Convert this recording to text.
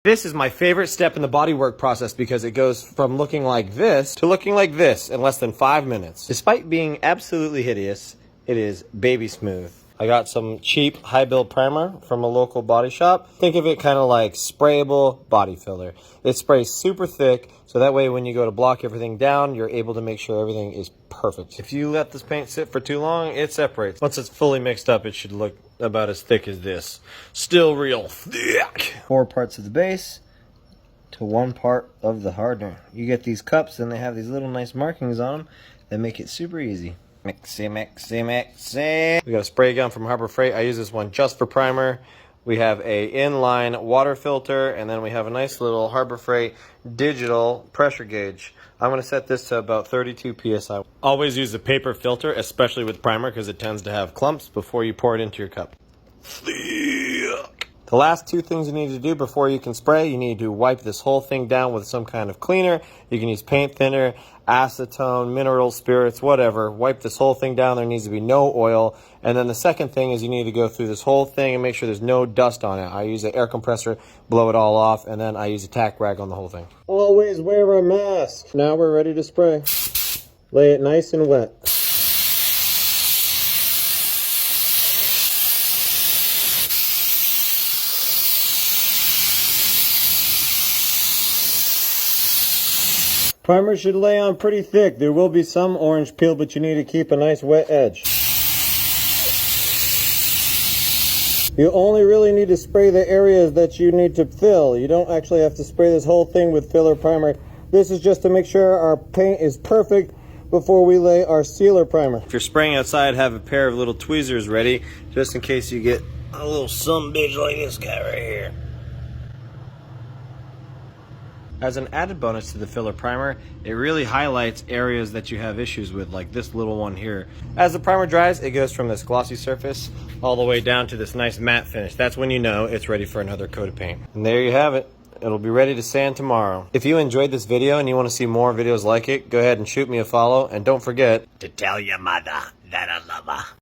This is my favorite step in the bodywork process because it goes from looking like this to looking like this in less than 5 minutes. Despite being absolutely hideous, it is baby smooth. I got some cheap high build primer from a local body shop. Think of it kind of like sprayable body filler. It sprays super thick, so that way when you go to block everything down, you're able to make sure everything is perfect. If you let this paint sit for too long, it separates. Once it's fully mixed up, it should look about as thick as this. Still real thick. 4 parts of the base to 1 part of the hardener. You get these cups and they have these little nice markings on them that make it super easy. Mixy, mixy, mixy. We got a spray gun from Harbor Freight. I use this one just for primer. We have a inline water filter, and then we have a nice little Harbor Freight digital pressure gauge. I'm going to set this to about 32 psi. Always use a paper filter, especially with primer, because it tends to have clumps before you pour it into your cup. The last 2 things you need to do before you can spray, you need to wipe this whole thing down with some kind of cleaner. You can use paint thinner, acetone, mineral spirits, whatever. Wipe this whole thing down. There needs to be no oil. And then the second thing is you need to go through this whole thing and make sure there's no dust on it. I use an air compressor, blow it all off, and then I use a tack rag on the whole thing. Always wear a mask. Now we're ready to spray. Lay it nice and wet. Primer should lay on pretty thick. There will be some orange peel, but you need to keep a nice wet edge. You only really need to spray the areas that you need to fill. You don't actually have to spray this whole thing with filler primer. This is just to make sure our paint is perfect before we lay our sealer primer. If you're spraying outside, have a pair of little tweezers ready, just in case you get a little sumbitch like this guy right here. As an added bonus to the filler primer, it really highlights areas that you have issues with, like this little one here. As the primer dries, it goes from this glossy surface all the way down to this nice matte finish. That's when you know it's ready for another coat of paint. And there you have it. It'll be ready to sand tomorrow. If you enjoyed this video and you want to see more videos like it, go ahead and shoot me a follow, and don't forget to tell your mother that I love her.